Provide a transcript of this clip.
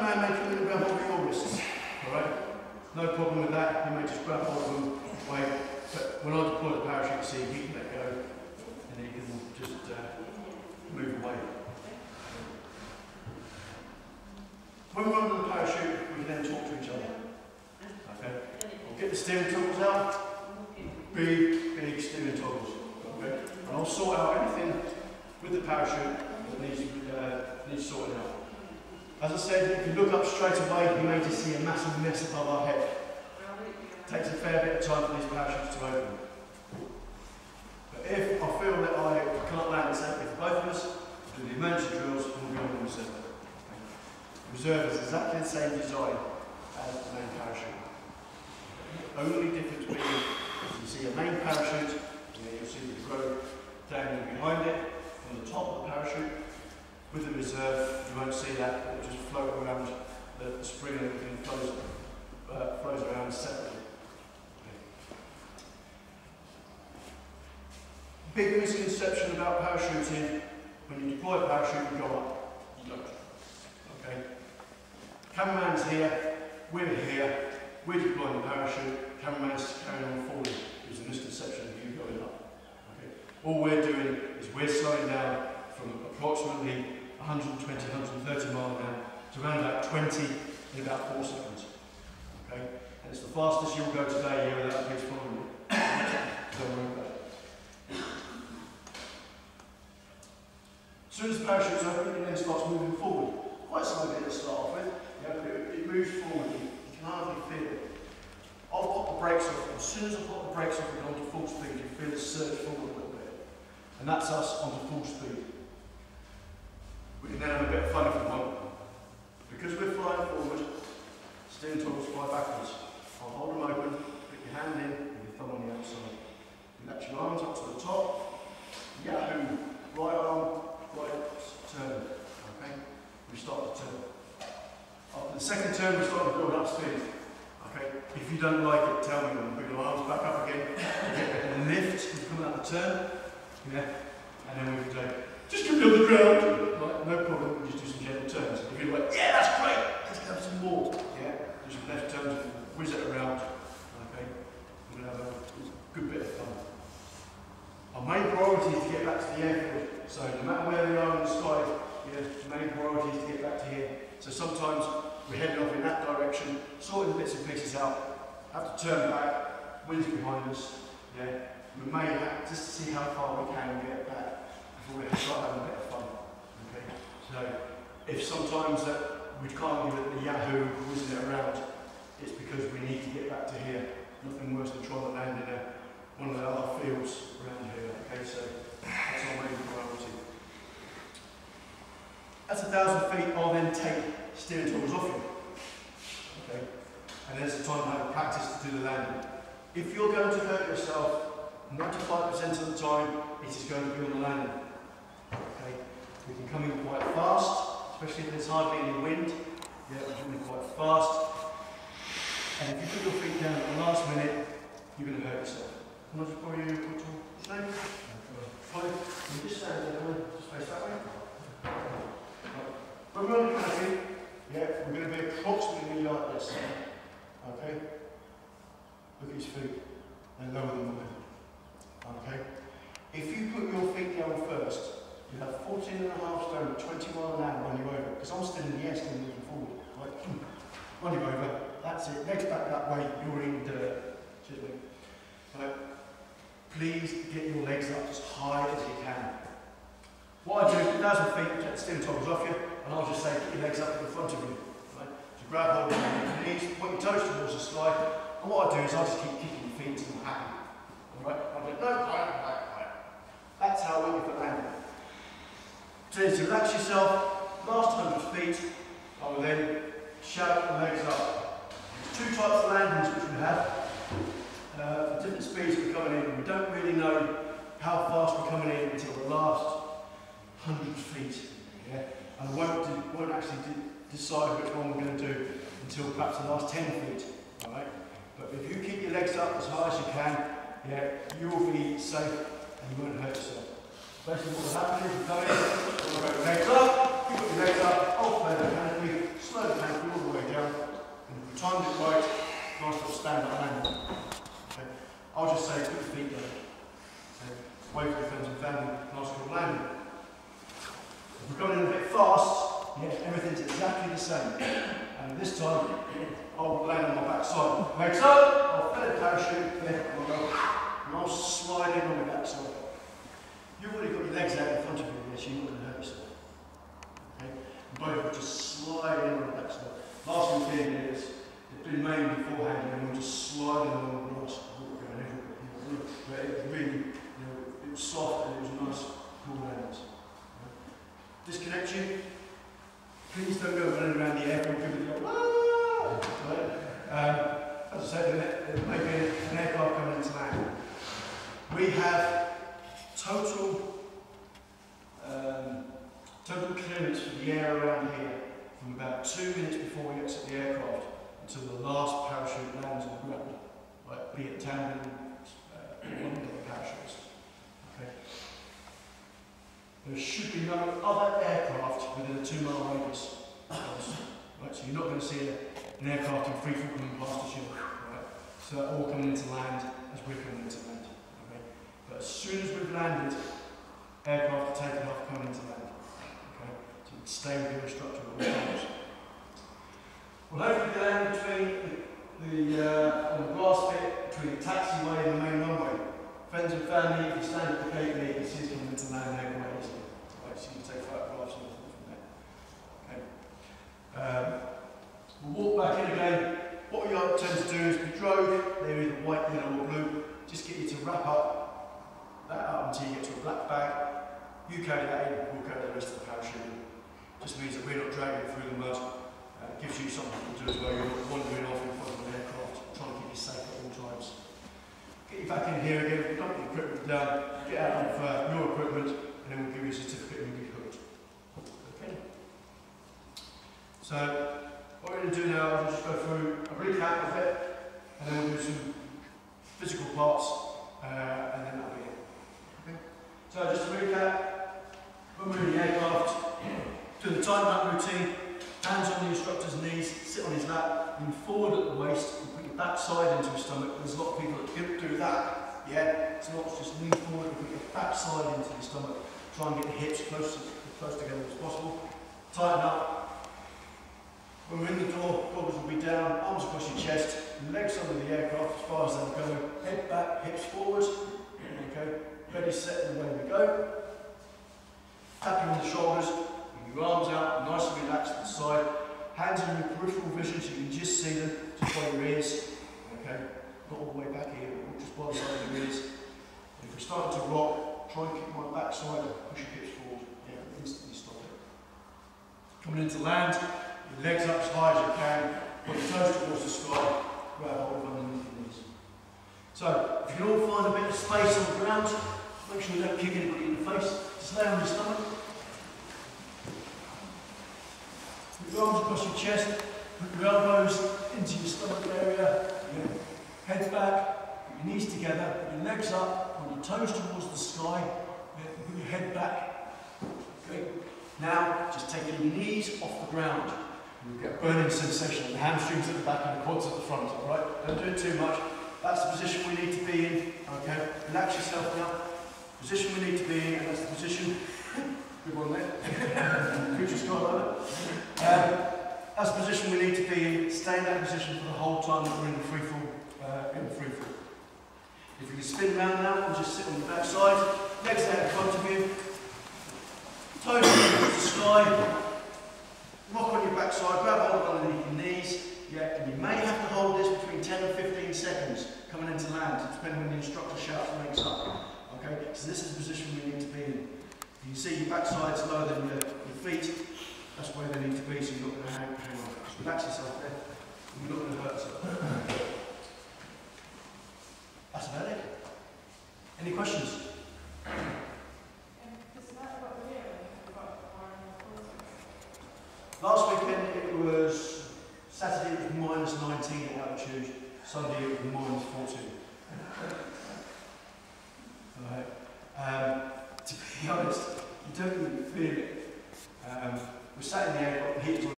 Cameraman may come in and grab hold of your wrists. Alright? No problem with that. You may just grab hold of them, wait. But when I deploy the parachute, see, he can let go and then you can just move away. When we're under the parachute, we can then talk to each other. Okay? Get the steering toggles out. Big steering toggles. Okay? And I'll sort out anything with the parachute that needs sorting out. As I said, if you look up straight away, you may just see a massive mess above our head. It takes a fair bit of time for these parachutes to open. But if I feel that I can't land it safely for both of us, do the emergency drills and we'll go on the reserve. The reserve is exactly the same design as the main parachute. The only difference being, you see a main parachute, and then you'll see the rope dangling behind it, on the top of the parachute. With the reserve, you won't see that, it will just float around, the spring and everything flows around separately. Big misconception about parachuting, when you deploy a parachute, you go up. You don't. Okay? Cameraman's here, we're here, we're deploying the parachute, cameraman's carrying on forward. There's a misconception of you going up. Okay? All we're doing is we're slowing down from approximately 120, 130 miles an hour to around about 20 in about 4 seconds. Okay? And it's the fastest you'll go today here without a piece following you. Don't worry about it. As soon as the parachute's open, it then starts moving forward. Quite slowly to start off with. Yeah, but it moves forward. You can hardly feel it. I'll pop the brakes off. As soon as I pop the brakes off and go onto full speed, you feel it surge forward a little bit. And that's us onto full speed. We can then have a bit of fun if we want. Because we're flying forward, steering toggles fly backwards. I'll hold them open, put your hand in, and your thumb on the outside. You latch your arms up to the top. Yahoo! Right arm, right turn. Okay? We start the turn. After the second turn, we start to build up speed. Okay? If you don't like it, tell me. We'll bring your arms back up again. And lift, we'll come out the turn. Yeah? And then we can go, just give me on the ground. Like, no problem, we just do some gentle turns. If you're like, yeah, that's great, let's have some more. Yeah? Do some left turns, whiz it around. Okay? We're going to have a good bit of fun. Our main priority is to get back to the airfield. So no matter where we are in the sky, yeah, the main priority is to get back to here. So sometimes we're heading off in that direction, sorting the bits and pieces out, have to turn back, wind's behind us. Yeah, we may have just to see how far we can get back before we start having a bit of fun. Okay, so if sometimes that we can't give it the yahoo, whizzing it around, it's because we need to get back to here. Nothing worse than trying to land in one of the other fields around here. Okay, so that's our main priority. At 1,000 feet, I'll then take steering toggles off you. Okay? And there's the time to have practice to do the landing. If you're going to hurt yourself, 95% of the time, it is going to be on the landing. Okay? We can come in quite fast, especially if there's hardly any wind. Yeah, we come in quite fast. And if you put your feet down at the last minute, you're going to hurt yourself. Can I just borrow you a quick tool? Fine. Can you just stand there, just face that way? When we're on the canopy, yeah, we're going to be approximately like this. Okay? Look at his feet. They're lower than mine. Okay? If you put your feet down first, you'll have 14.5 stone at 20 miles an hour when you're over. Because I'm still in the air, still moving forward. Right? Run you over. That's it. Legs back that way. You're in dirt. Cheers, mate. Right? Please get your legs up as high as you can. What I do, 1,000 feet, take the steering toggles off you, and I'll just say, get your legs up in front of you. Right? So grab hold of your knees, point your toes towards the sky, and what I do is I just keep kicking your feet until I'm happy. Alright? I'll go, no, right. That's how we get the landing. So to relax yourself, last 100 feet, I will then shout the legs up. There's 2 types of landings which we have. Different speeds we're coming in. We don't really know how fast we're coming in until the last 100 feet. Yeah? And I won't actually decide which one we're going to do until perhaps the last 10 feet. Alright? But if you keep your legs up as high as you can, yeah, you will be safe and you won't hurt yourself. Basically what will happen is you come in, you put your legs up, I'll play the canopy, slow the canopy the same. And this time, I'll land on my back side. Legs up, I'll fill the parachute, then I'll go, and I'll slide in on my back side. You've already got your legs out in front of you, so you're not going to hurt yourself. Okay? And both will just slide in on the back side. Last weekend is, it's been made beforehand, and we'll just slide in on the grass. But it really, it was soft and it was nice, cool lands. Disconnect you. Please don't go running around the airport giving it as I said, there may be an aircraft coming into land. We have total clearance for the air around here from about 2 minutes before we exit the aircraft until the last parachute lands on the ground, right? Be it tandem, one of the parachutes. Okay. There should be no other aircraft within a 2-mile radius. Right, so you're not going to see an aircraft in free fall coming past us, right? So they're all coming into land as we're coming into land. Okay? But as soon as we've landed, aircraft are taking off coming into land. Okay? So you stay with your instructor at all times. We'll hopefully get land between on the grass bit, between the taxiway and the main runway. Friends and family, if you stand at the gate there, you can see us coming into land there quite easily. Right, so you can take photographs and everything from there. Okay. We'll walk back in again. What we tend to do is we drove, they're either white, yellow or blue, just get you to wrap that up until you get to a black bag. You carry that in, we'll carry the rest of the parachute. Just means that we're not dragging through the mud. It gives you something to do as well. You're not wandering off in front of an aircraft, trying to keep you safe at all times. Get you back in here again, dump the equipment down, get out of your equipment, and then we'll give you a certificate and you'll be hooked. Okay? So, what we're going to do now, I'll just go through a recap of it, and then we'll do some physical parts, and then that'll be it. Okay? So, just to recap, when we're in the aircraft, do the time lap routine, hands on the instructor's knees, sit on his lap, lean forward at the waist, and put your back side into your stomach. There's a lot of people that do that. Yeah, it's not just lean forward and put your back side into your stomach. Try and get the hips close together as possible. Tighten up. When we're in the door, goggles will be down, arms across your chest, legs under the aircraft as far as they'll go. Head back, hips forward. Okay, ready, set, and away we go. Tapping on the shoulders. Your arms out, nice and relaxed to the side. Hands in your peripheral vision so you can just see them, just by your ears. Okay, not all the way back here, but just by the side of your ears. And if we're starting to rock, try and keep my back side and push your hips forward. Yeah, instantly stop it. Coming into land, your legs up as high as you can, put your toes towards the sky, grab hold of underneath your knees. So, if you can all find a bit of space on the ground, make sure you don't kick anybody in the face. Just lay on your stomach. Put your arms across your chest, put your elbows into your stomach area, head back, put your knees together, put your legs up, put your toes towards the sky, put your head back. Okay. Now, just take your knees off the ground. You'll get a burning sensation in the hamstrings at the back and the quads at the front, alright? Don't do it too much. That's the position we need to be in, okay? Relax yourself now. Position we need to be in, and that's the position. Good one there. Creature skydiver. That's the position we need to be in. Stay in that position for the whole time that we're in the free fall. If you can spin round now and just sit on the back side, legs out in front of you, toes towards the sky, rock on your back side, grab hold underneath your knees. Yeah, and you may have to hold this between 10 and 15 seconds coming into land, depending when the instructor shouts and wakes up. Okay, so this is the position we need to be in. You can see your backside's lower than your feet. That's where they need to be, so you're not going to hang on. Just relax yourself there. You're not going to hurt yourself. That's about it. Any questions? Last weekend it was Saturday, it was -19 at altitude. Sunday it was -14. Right. To be honest, you don't really feel it. We're sat in the aircraft, the heat's on.